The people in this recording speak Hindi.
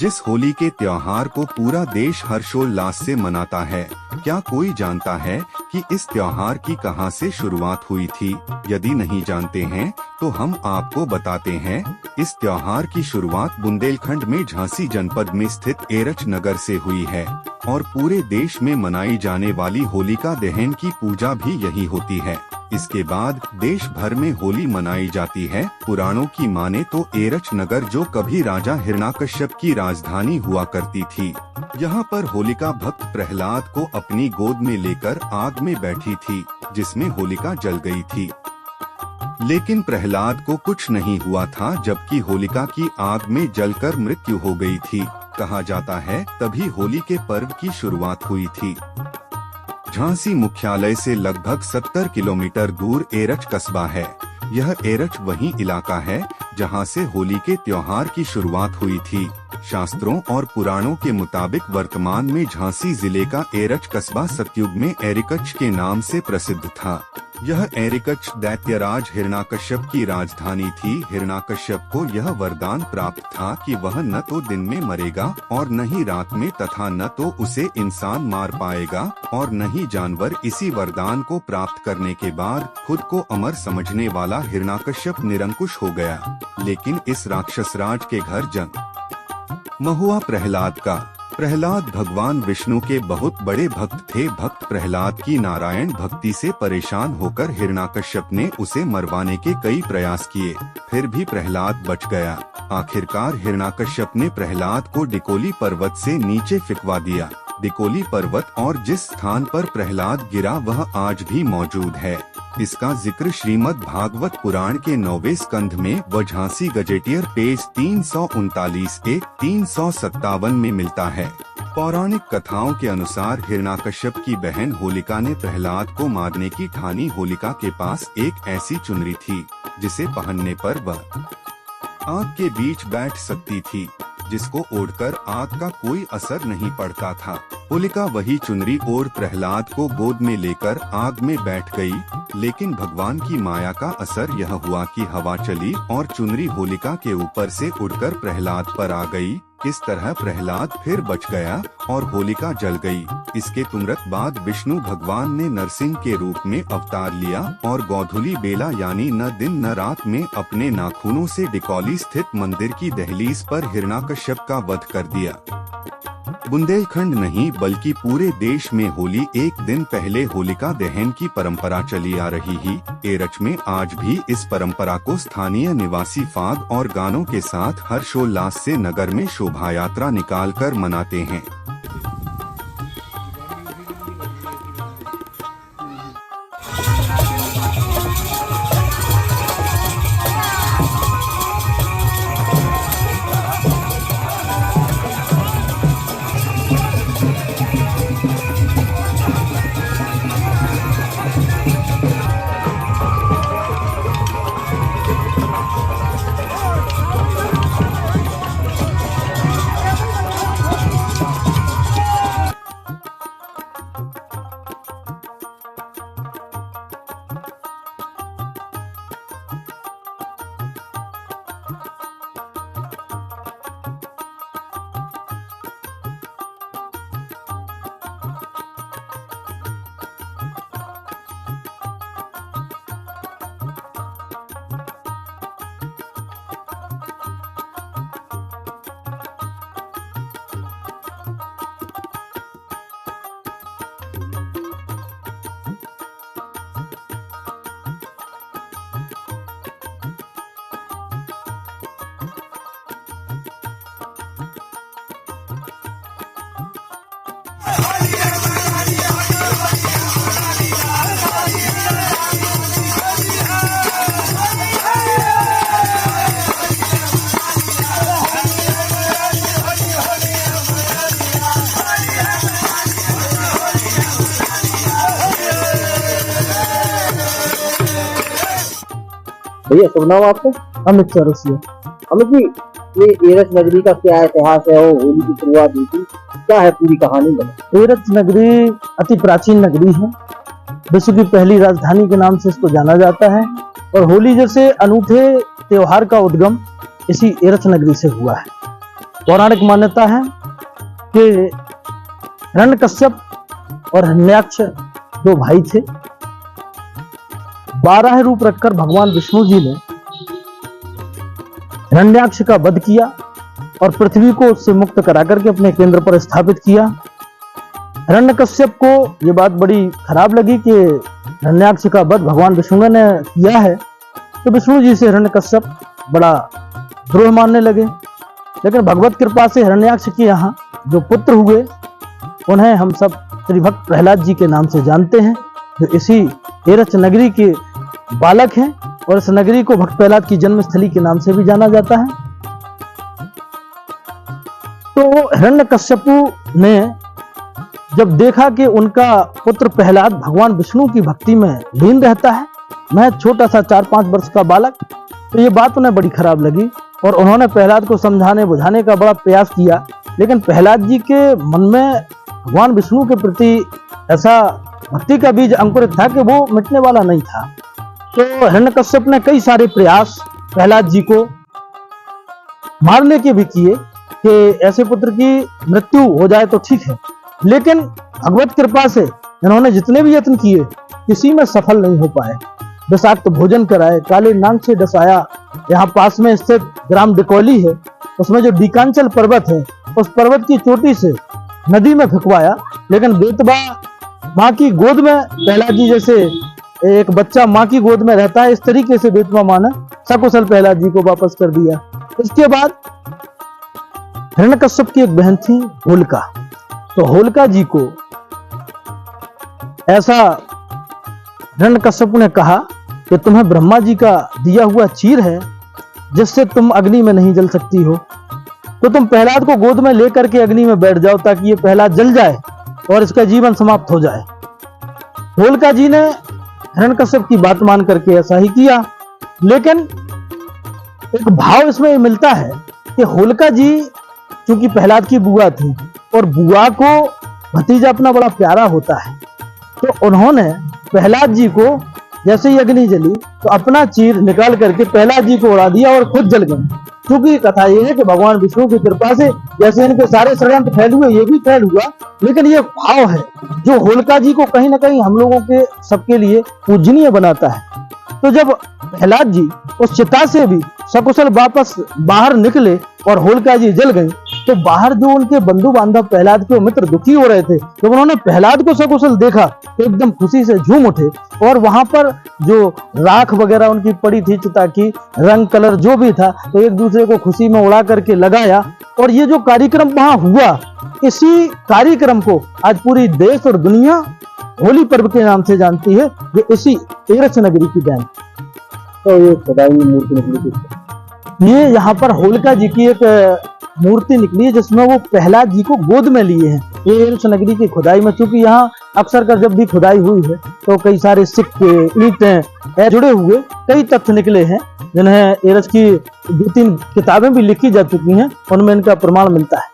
जिस होली के त्योहार को पूरा देश हर्षोल्लास से मनाता है, क्या कोई जानता है कि इस त्योहार की कहां से शुरुआत हुई थी? यदि नहीं जानते हैं तो हम आपको बताते हैं। इस त्योहार की शुरुआत बुंदेलखंड में झांसी जनपद में स्थित एरच नगर से हुई है और पूरे देश में मनाई जाने वाली होलिका दहन की पूजा भी यही होती है। इसके बाद देश भर में होली मनाई जाती है। पुराणों की माने तो एरच नगर, जो कभी राजा हिरण्याकश्यप की राजधानी हुआ करती थी, यहाँ पर होलिका भक्त प्रहलाद को अपनी गोद में लेकर आग में बैठी थी, जिसमें होलिका जल गई थी। लेकिन प्रहलाद को कुछ नहीं हुआ था, जबकि होलिका की आग में जलकर मृत्यु हो गई थी। कहा जाता है तभी होली के पर्व की शुरुआत हुई थी। झांसी मुख्यालय से लगभग 70 किलोमीटर दूर एरच कस्बा है। यह एरच वही इलाका है जहां से होली के त्योहार की शुरुआत हुई थी। शास्त्रों और पुराणों के मुताबिक वर्तमान में झांसी जिले का एरच कस्बा सतयुग में एरिकच के नाम से प्रसिद्ध था। यह एरिकच दैत्यराज हिरण्याकश्यप की राजधानी थी। हिरण्याकश्यप को यह वरदान प्राप्त था कि वह न तो दिन में मरेगा और न ही रात में, तथा न तो उसे इंसान मार पाएगा और न ही जानवर। इसी वरदान को प्राप्त करने के बाद खुद को अमर समझने वाला हिरण्याकश्यप निरंकुश हो गया। लेकिन इस राक्षस राज के घर जन्म हुआ प्रहलाद का। प्रहलाद भगवान विष्णु के बहुत बड़े भक्त थे। भक्त प्रहलाद की नारायण भक्ति से परेशान होकर हिरण्याकश्यप ने उसे मरवाने के कई प्रयास किए, फिर भी प्रहलाद बच गया। आखिरकार हिरण्याकश्यप ने प्रहलाद को डिकोली पर्वत से नीचे फिकवा दिया। डिकोली पर्वत और जिस स्थान पर प्रहलाद गिरा वह आज भी मौजूद है। इसका जिक्र श्रीमद् भागवत पुराण के 9वें स्कंध में व झांसी गजेटियर पेज 339-357 में मिलता है। पौराणिक कथाओं के अनुसार हिरण्याकश्यप की बहन होलिका ने प्रहलाद को मारने की ठानी। होलिका के पास एक ऐसी चुनरी थी जिसे पहनने पर वह आग के बीच बैठ सकती थी, जिसको ओढ़कर आग का कोई असर नहीं पड़ता था। होलिका वही चुनरी ओढ़ प्रहलाद को गोद में लेकर आग में बैठ गई, लेकिन भगवान की माया का असर यह हुआ कि हवा चली और चुनरी होलिका के ऊपर से उड़कर प्रहलाद पर आ गई। इस तरह प्रहलाद फिर बच गया और होलिका जल गई। इसके तुरंत बाद विष्णु भगवान ने नरसिंह के रूप में अवतार लिया और गोधूली बेला यानी न दिन न रात में अपने नाखूनों से डिकोली स्थित मंदिर की दहलीज पर हिरण्याकश्यप का वध कर दिया। बुंदेलखंड नहीं बल्कि पूरे देश में होली एक दिन पहले होलिका दहन की परंपरा चली आ रही है। एरच में आज भी इस परंपरा को स्थानीय निवासी फाग और गानों के साथ हर्षोल्लास से नगर में शोभा यात्रा निकालकर मनाते हैं। भैया शुभ नाम आपका? अमित चौरसिया। अमित जी, ये एरच नगरी का क्या इतिहास है और होली की शुरुआत हुई थी, क्या है पूरी कहानी में? एरच नगरी अति प्राचीन नगरी है। विश्व की पहली राजधानी के नाम से इसको जाना जाता है और होली जैसे अनूठे त्योहार का उद्गम इसी एरच नगरी से हुआ है। पौराणिक मान्यता है कि हिरण्यकश्यप और हिरण्याक्ष दो भाई थे। 12 रूप रखकर भगवान विष्णु जी ने हिरण्याक्ष का वध किया और पृथ्वी को उससे मुक्त करा करके अपने केंद्र पर स्थापित किया। हिरण्यकश्यप को यह बात बड़ी खराब लगी कि हिरण्याक्ष का वध भगवान विष्णु ने किया है, तो विष्णु जी से हिरण्यकश्यप बड़ा द्रोह मानने लगे। लेकिन भगवत कृपा से हिरण्याक्ष के यहाँ जो पुत्र हुए उन्हें हम सब श्री भक्त प्रहलाद जी के नाम से जानते हैं, जो इसी एरच नगरी के बालक हैं और इस नगरी को भक्त प्रहलाद की जन्मस्थली के नाम से भी जाना जाता है। तो हिरण्यकश्यपु ने जब देखा कि उनका पुत्र प्रहलाद भगवान विष्णु की भक्ति में लीन रहता है, मैं छोटा सा 4-5 वर्ष का बालक, तो ये बात उन्हें बड़ी खराब लगी और उन्होंने प्रहलाद को समझाने बुझाने का बड़ा प्रयास किया। लेकिन प्रहलाद जी के मन में भगवान विष्णु के प्रति ऐसा भक्ति का बीज अंकुरित था कि वो मिटने वाला नहीं था। तो हिरण्यकश्यप ने कई सारे प्रयास प्रहलाद जी को मारने के भी किए कि ऐसे पुत्र की मृत्यु हो जाए तो ठीक है, लेकिन भगवत कृपा से इन्होंने जितने भी यत्न किए किसी में सफल नहीं हो पाए। विषाक्त भोजन कराए, काले नाग से डसाया, यहाँ पास में स्थित ग्राम दिकोली है, उसमें जो डीकांचल पर्वत है उस पर्वत की चोटी से नदी में फेंकवाया। लेकिन बेतबा माँ की गोद में, प्रहलाद जी जैसे एक बच्चा माँ की गोद में रहता है, इस तरीके से बेतबा माँ ने सकुशल प्रहलाद जी को वापस कर दिया। इसके बाद हिरण्यकश्यप की एक बहन थी होलिका, तो होलिका जी को ऐसा हिरण्यकश्यप ने कहा कि तुम्हें ब्रह्मा जी का दिया हुआ चीर है जिससे तुम अग्नि में नहीं जल सकती हो, तो तुम प्रहलाद को गोद में लेकर के अग्नि में बैठ जाओ ताकि ये प्रहलाद जल जाए और इसका जीवन समाप्त हो जाए। होलिका जी ने हिरण्यकश्यप की बात मान करके ऐसा ही किया। लेकिन एक भाव इसमें मिलता है कि होलिका जी चूंकि प्रहलाद की बुआ थी और बुआ को भतीजा अपना बड़ा प्यारा होता है, तो उन्होंने प्रहलाद जी को जैसे ही अग्नि जली तो अपना चीर निकाल करके प्रहलाद जी को उड़ा दिया और खुद जल गए। क्योंकि कथा यह है कि भगवान विष्णु की कृपा से जैसे इनके सारे षड्यंत्र फैल हुए, ये भी फैल हुआ। लेकिन ये भाव है जो होलिका जी को कहीं ना कहीं हम लोगों के सबके लिए पूजनीय बनाता है। तो जब प्रहलाद जी उस चिता से भी सकुशल वापस बाहर निकले और होलिका जी जल गई, तो बाहर जो उनके बंधु बांधव प्रहलाद के मित्र दुखी हो रहे थे, तो उन्होंने प्रहलाद को सकुशल देखा तो एकदम खुशी से झूम उठे और वहां पर जो राख वगैरह उनकी पड़ी थी चिता की, रंग कलर जो भी था, तो एक दूसरे को खुशी में उड़ा करके लगाया। और ये जो कार्यक्रम वहां हुआ, इसी कार्यक्रम को आज पूरी देश और दुनिया होली पर्व के नाम से जानती है, ये इसी एरच नगरी की देन। तो ये खुदाई मूर्ति निकली थी, ये यहाँ पर होलिका जी की एक मूर्ति निकली है जिसमें वो प्रहलाद जी को गोद में लिए हैं। ये एरच नगरी की खुदाई में, चूंकि यहाँ अक्सर कर जब भी खुदाई हुई है तो कई सारे सिक्के, ईंटें जुड़े हुए कई तथ्य निकले हैं, जिन्हें एरच की 2-3 किताबें भी लिखी जा चुकी हैं, उनमें इनका प्रमाण मिलता है।